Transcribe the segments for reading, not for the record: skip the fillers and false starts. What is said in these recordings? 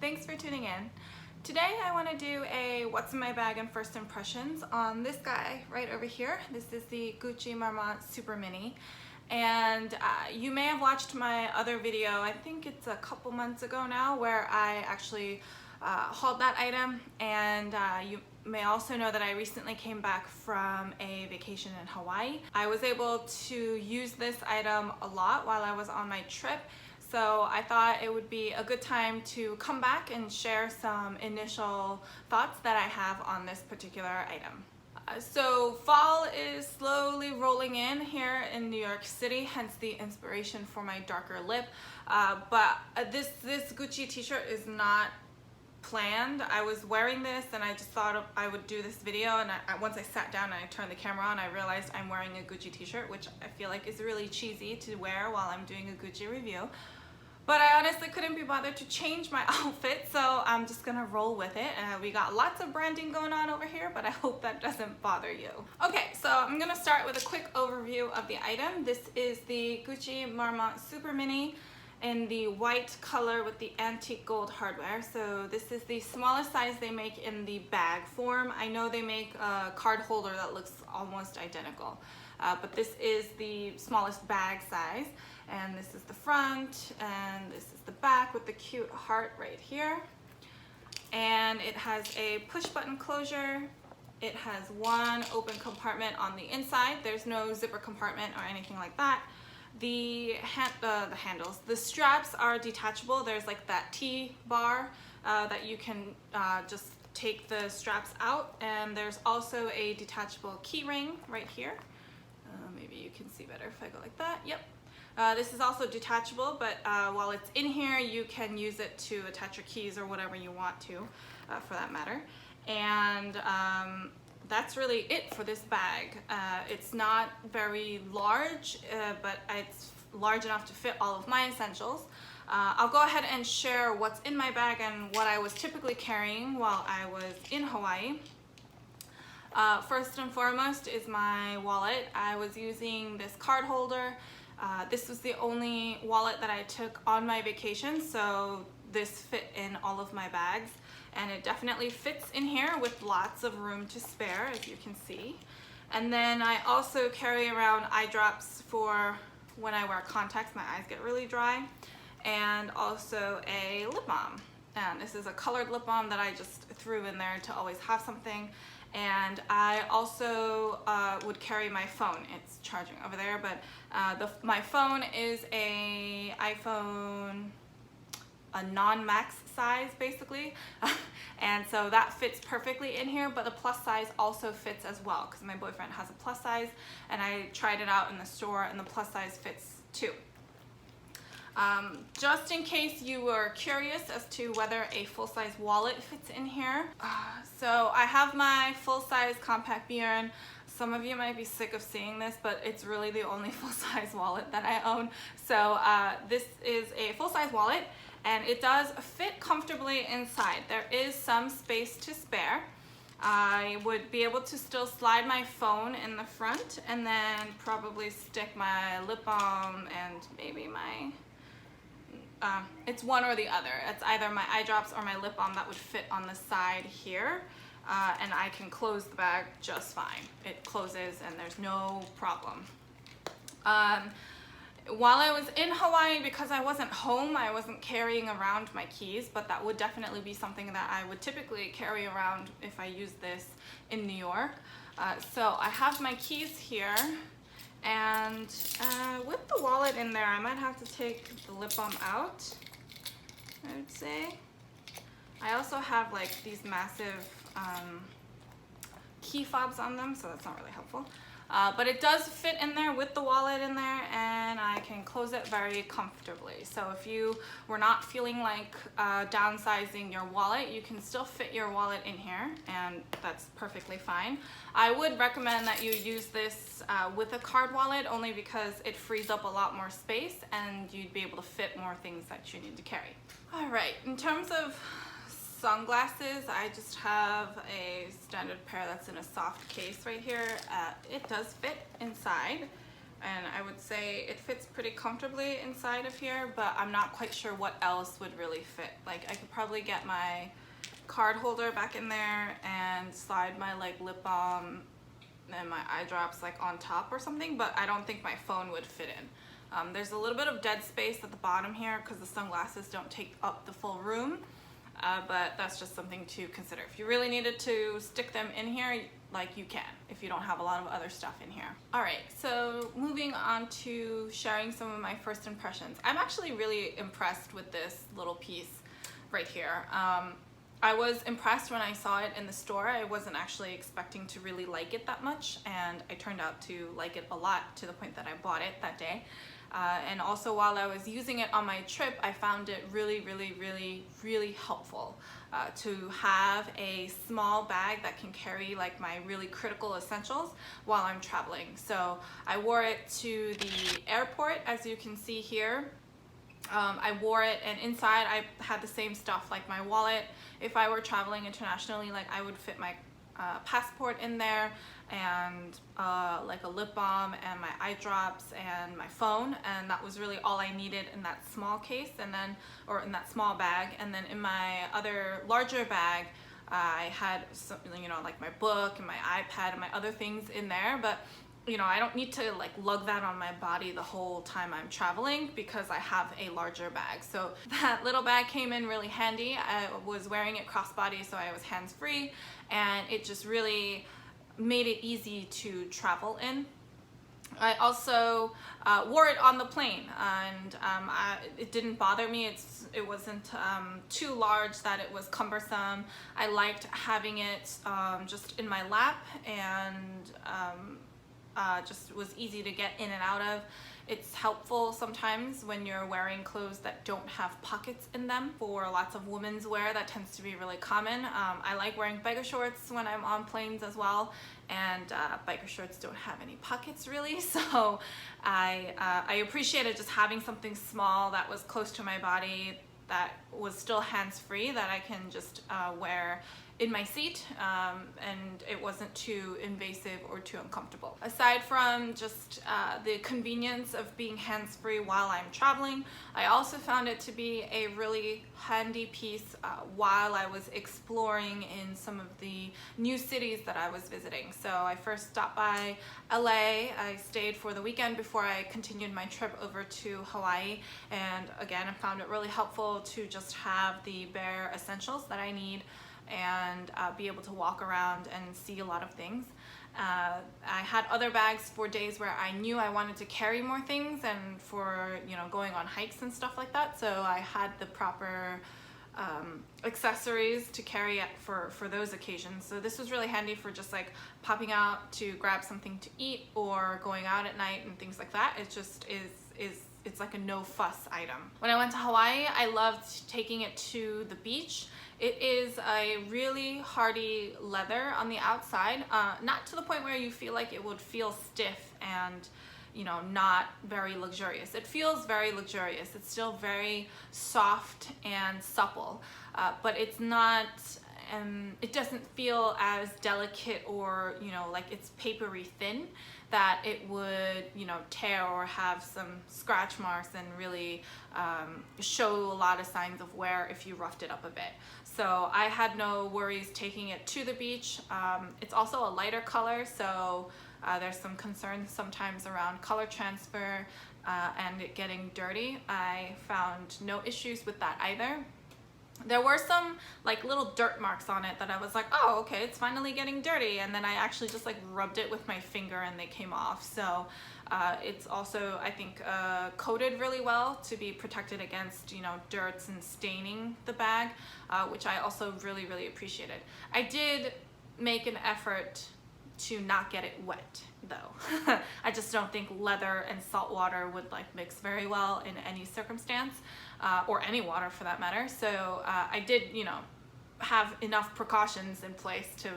thanks for tuning in. Today I want to do a what's in my bag and first impressions on this guy right over here. This is the Gucci Marmont Super Mini. And you may have watched my other video, I think it's a couple months ago now, where I actually hauled that item. And you may also know that I recently came back from a vacation in Hawaii. I was able to use this item a lot while I was on my trip. So I thought it would be a good time to come back and share some initial thoughts that I have on this particular item. So fall is slowly rolling in here in New York City, hence the inspiration for my darker lip. But this Gucci t-shirt is not planned. I was wearing this and I just thought I would do this video, and once I sat down and I turned the camera on, I realized I'm wearing a Gucci t-shirt, which I feel like is really cheesy to wear while I'm doing a Gucci review. But I honestly couldn't be bothered to change my outfit, so I'm just gonna roll with it. We got lots of branding going on over here, but I hope that doesn't bother you. Okay, so I'm gonna start with a quick overview of the item. This is the Gucci Marmont Super Mini in the white color with the antique gold hardware. So this is the smallest size they make in the bag form. I know they make a card holder that looks almost identical, but this is the smallest bag size. And this is the front, and this is the back with the cute heart right here. And it has a push button closure. It has one open compartment on the inside. There's no zipper compartment or anything like that. The handles, the straps are detachable. There's like that T-bar that you can just take the straps out. And there's also a detachable key ring right here. Maybe you can see better if I go like that. Yep. This is also detachable, but while it's in here, you can use it to attach your keys or whatever you want to, for that matter. And that's really it for this bag. It's not very large, but it's large enough to fit all of my essentials. I'll go ahead and share what's in my bag and what I was typically carrying while I was in Hawaii. First and foremost is my wallet. I was using this card holder. This was the only wallet that I took on my vacation, so this fit in all of my bags, and it definitely fits in here with lots of room to spare, as you can see. And then I also carry around eye drops for when I wear contacts, my eyes get really dry, and also a lip balm. And this is a colored lip balm that I just threw in there to always have something. And I also would carry my phone. It's charging over there, but my phone is a iPhone, a non-max size basically. And so that fits perfectly in here, but the plus size also fits as well, because my boyfriend has a plus size and I tried it out in the store and the plus size fits too. Just in case you were curious as to whether a full-size wallet fits in here. So I have my full-size compact Bjorn. Some of you might be sick of seeing this, but it's really the only full-size wallet that I own. So this is a full-size wallet, and it does fit comfortably inside. There is some space to spare. I would be able to still slide my phone in the front and then probably stick my lip balm and maybe my it's one or the other. It's either my eye drops or my lip balm that would fit on the side here, and I can close the bag just fine. It closes and there's no problem. While I was in Hawaii, because I wasn't home, I wasn't carrying around my keys, but that would definitely be something that I would typically carry around if I used this in New York. So I have my keys here. And with the wallet in there, I might have to take the lip balm out, I would say. I also have like these massive key fobs on them, so that's not really helpful. But it does fit in there with the wallet in there, and I can close it very comfortably. So if you were not feeling like downsizing your wallet, you can still fit your wallet in here, and that's perfectly fine. I would recommend that you use this with a card wallet, only because it frees up a lot more space and you'd be able to fit more things that you need to carry. All right, in terms of sunglasses, I just have a standard pair that's in a soft case right here. It does fit inside, and I would say it fits pretty comfortably inside of here, but I'm not quite sure what else would really fit. Like I could probably get my card holder back in there and slide my like lip balm and my eye drops like on top or something, but I don't think my phone would fit in. There's a little bit of dead space at the bottom here because the sunglasses don't take up the full room. But that's just something to consider. If you really needed to stick them in here, like you can, if you don't have a lot of other stuff in here. All right, so moving on to sharing some of my first impressions. I'm actually really impressed with this little piece right here. I was impressed when I saw it in the store. I wasn't actually expecting to really like it that much, and I turned out to like it a lot to the point that I bought it that day. And also while I was using it on my trip, I found it really helpful to have a small bag that can carry like my really critical essentials while I'm traveling. So I wore it to the airport, as you can see here. I wore it, and inside I had the same stuff like my wallet. If I were traveling internationally, like I would fit my passport in there, and like a lip balm and my eye drops and my phone, and that was really all I needed in that small case, and then, or in that small bag. And then in my other larger bag, I had some, you know, like my book and my iPad and my other things in there, but you know, I don't need to like lug that on my body the whole time I'm traveling because I have a larger bag. So that little bag came in really handy. I was wearing it crossbody, so I was hands-free, and it just really made it easy to travel in. I also wore it on the plane, and it didn't bother me. It wasn't too large that it was cumbersome. I liked having it just in my lap, and just was easy to get in and out of. It's helpful sometimes when you're wearing clothes that don't have pockets in them. For lots of women's wear, that tends to be really common. I like wearing biker shorts when I'm on planes as well, and biker shorts don't have any pockets really, so I appreciated just having something small that was close to my body, that was still hands-free, that I can just wear in my seat, and it wasn't too invasive or too uncomfortable. Aside from just the convenience of being hands-free while I'm traveling, I also found it to be a really handy piece while I was exploring in some of the new cities that I was visiting. So I first stopped by LA. I stayed for the weekend before I continued my trip over to Hawaii, and again, I found it really helpful to just have the bare essentials that I need and be able to walk around and see a lot of things. I had other bags for days where I knew I wanted to carry more things, and for, you know, going on hikes and stuff like that. So I had the proper accessories to carry it for those occasions. So this was really handy for just like popping out to grab something to eat or going out at night and things like that. It just it's like a no fuss item. When I went to Hawaii, I loved taking it to the beach. It is a really hardy leather on the outside, not to the point where you feel like it would feel stiff and, you know, not very luxurious. It feels very luxurious. It's still very soft and supple, but it's not, it doesn't feel as delicate or, you know, like it's papery thin that it would, you know, tear or have some scratch marks and really show a lot of signs of wear if you roughed it up a bit. So I had no worries taking it to the beach. It's also a lighter color, so there's some concerns sometimes around color transfer and it getting dirty. I found no issues with that either. There were some like little dirt marks on it that I was like, oh, okay, it's finally getting dirty. And then I actually just like rubbed it with my finger and they came off. So it's also, I think, coated really well to be protected against, you know, dirts and staining the bag, which I also really appreciated. I did make an effort to not get it wet though. I just don't think leather and salt water would like mix very well in any circumstance, or any water for that matter. So I did, you know, have enough precautions in place to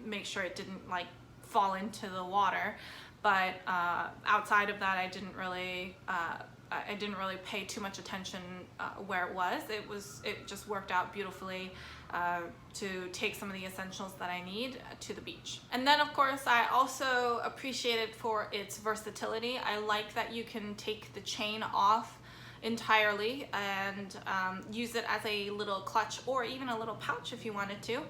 make sure it didn't like fall into the water. but outside of that, I didn't really pay too much attention where it was. It just worked out beautifully to take some of the essentials that I need to the beach. And then of course I also appreciate it for its versatility. I like that you can take the chain off entirely and use it as a little clutch or even a little pouch if you wanted to.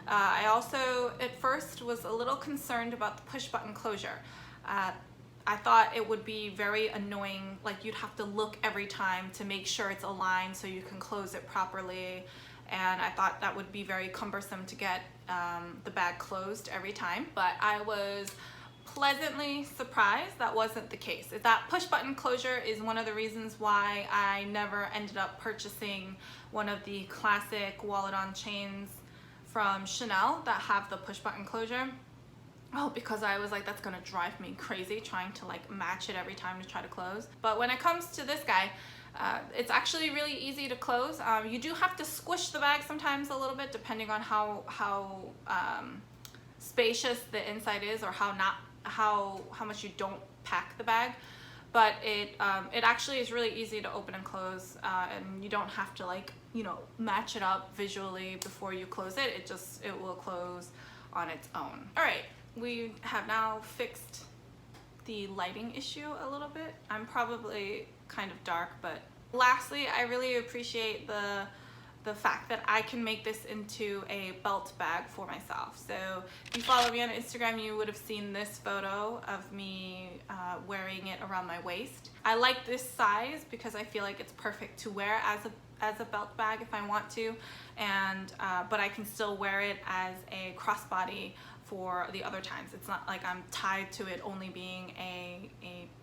I also at first was a little concerned about the push button closure. I thought it would be very annoying, like you'd have to look every time to make sure it's aligned so you can close it properly, and I thought that would be very cumbersome to get the bag closed every time, but I was pleasantly surprised that wasn't the case. That push button closure is one of the reasons why I never ended up purchasing one of the classic wallet-on chains from Chanel that have the push button closure. Oh, because I was like, that's gonna drive me crazy trying to like match it every time to try to close. But when it comes to this guy, it's actually really easy to close. You do have to squish the bag sometimes a little bit depending on how spacious the inside is, or how much you don't pack the bag. But it actually is really easy to open and close, and you don't have to like, you know, match it up visually before you close it. It will close on its own. All right. We have now fixed the lighting issue a little bit. I'm probably kind of dark, but lastly, I really appreciate the fact that I can make this into a belt bag for myself. So if you follow me on Instagram, you would have seen this photo of me wearing it around my waist. I like this size because I feel like it's perfect to wear as a belt bag if I want to, and but I can still wear it as a crossbody for the other times. It's not like I'm tied to it only being a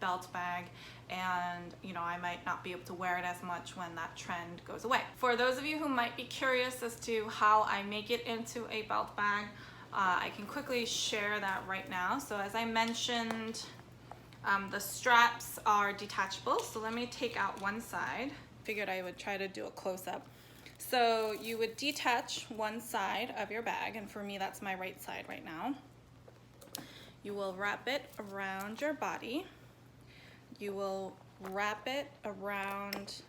belt bag, and you know, I might not be able to wear it as much when that trend goes away. For those of you who might be curious as to how I make it into a belt bag, I can quickly share that right now. So as I mentioned, the straps are detachable, so let me take out one side. Figured I would try to do a close-up. So you would detach one side of your bag, and for me that's my right side right now. You will wrap it around your body. You will wrap it around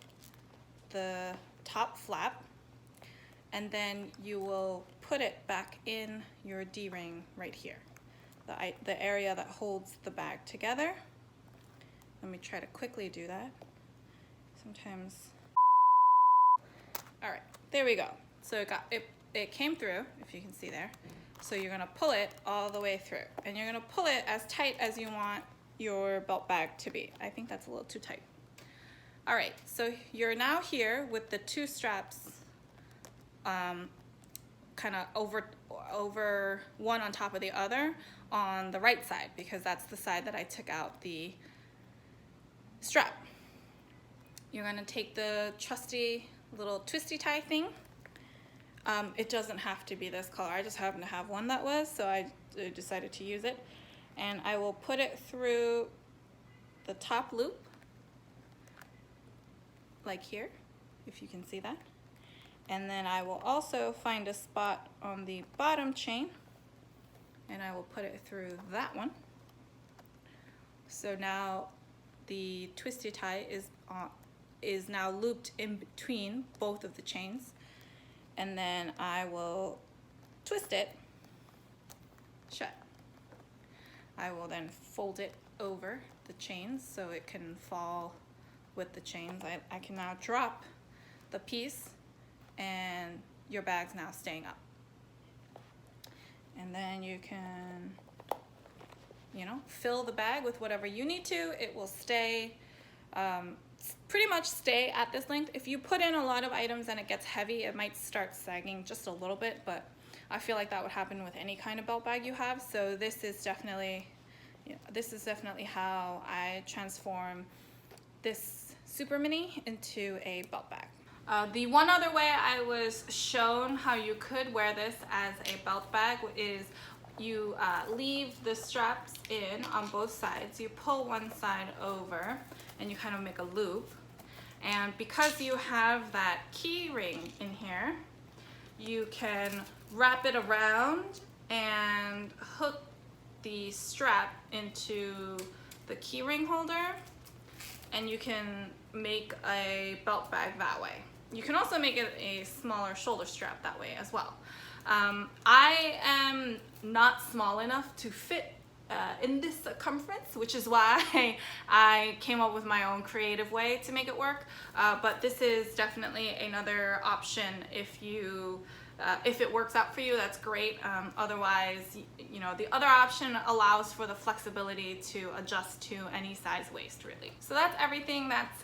the top flap, and then you will put it back in your D-ring right here, the area that holds the bag together. Let me try to quickly do that. Sometimes. All right, there we go. So it came through, if you can see there. So you're gonna pull it all the way through, and you're gonna pull it as tight as you want your belt bag to be. I think that's a little too tight. All right, so you're now here with the two straps kind of over one on top of the other on the right side, because that's the side that I took out the strap. You're gonna take the trusty little twisty tie thing. It doesn't have to be this color. I just happen to have one that was, so I decided to use it. And I will put it through the top loop, like here, if you can see that. And then I will also find a spot on the bottom chain, and I will put it through that one. So now the twisty tie is now looped in between both of the chains, and then I will twist it shut. I will then fold it over the chains so it can fall with the chains. I can now drop the piece, and your bag's now staying up. And then you can, you know, fill the bag with whatever you need to. It will stay pretty much stay at this length. If you put in a lot of items and it gets heavy, it might start sagging just a little bit, but I feel like that would happen with any kind of belt bag you have. So this is definitely, you know, this is definitely how I transform this Super Mini into a belt bag. The one other way I was shown how you could wear this as a belt bag is you leave the straps in on both sides. You pull one side over and you kind of make a loop. And because you have that key ring in here, you can wrap it around and hook the strap into the key ring holder, and you can make a belt bag that way. You can also make it a smaller shoulder strap that way as well. I am not small enough to fit in this circumference, which is why I came up with my own creative way to make it work. But this is definitely another option if it works out for you, that's great. Otherwise, you know, the other option allows for the flexibility to adjust to any size waist, really. So that's everything. That's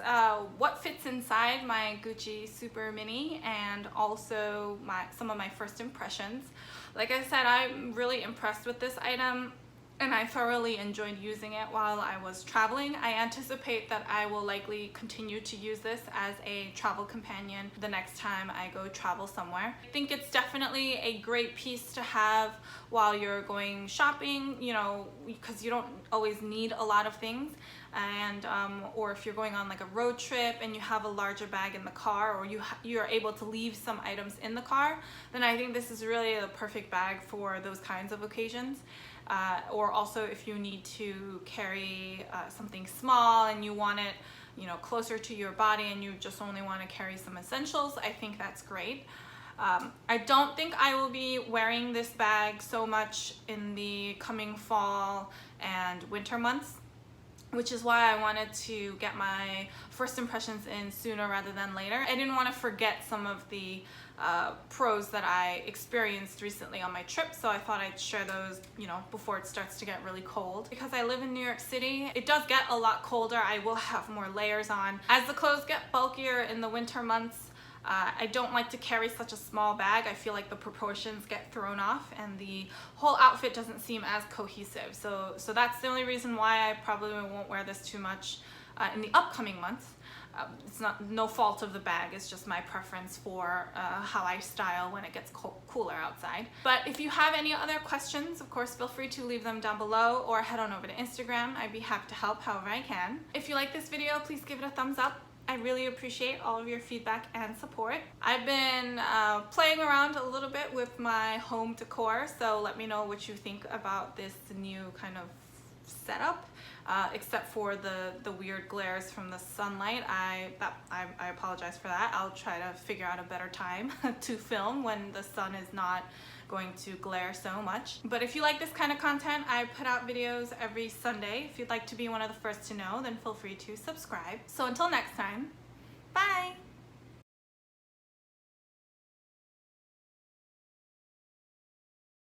what fits inside my Gucci Super Mini, and also some of my first impressions. Like I said, I'm really impressed with this item, and I thoroughly enjoyed using it while I was traveling. I anticipate that I will likely continue to use this as a travel companion the next time I go travel somewhere. I think it's definitely a great piece to have while you're going shopping, you know, because you don't always need a lot of things. And or if you're going on like a road trip and you have a larger bag in the car, or you are able to leave some items in the car, then I think this is really the perfect bag for those kinds of occasions. Or also if you need to carry something small and you want it, you know, closer to your body and you just only want to carry some essentials, I think that's great. I don't think I will be wearing this bag so much in the coming fall and winter months, which is why I wanted to get my first impressions in sooner rather than later. I didn't want to forget some of the pros that I experienced recently on my trip, so I thought I'd share those, you know, before it starts to get really cold. Because I live in New York City, it does get a lot colder. I will have more layers on. As the clothes get bulkier in the winter months, I don't like to carry such a small bag. I feel like the proportions get thrown off and the whole outfit doesn't seem as cohesive. So that's the only reason why I probably won't wear this too much in the upcoming months. It's no fault of the bag, it's just my preference for how I style when it gets cooler outside. But if you have any other questions, of course, feel free to leave them down below or head on over to Instagram. I'd be happy to help however I can. If you like this video, please give it a thumbs up. I really appreciate all of your feedback and support. I've been playing around a little bit with my home decor, so let me know what you think about this new kind of setup. Except for the weird glares from the sunlight. I apologize for that. I'll try to figure out a better time to film when the sun is not going to glare so much. But if you like this kind of content, I put out videos every Sunday. If you'd like to be one of the first to know, then feel free to subscribe. So until next time, bye!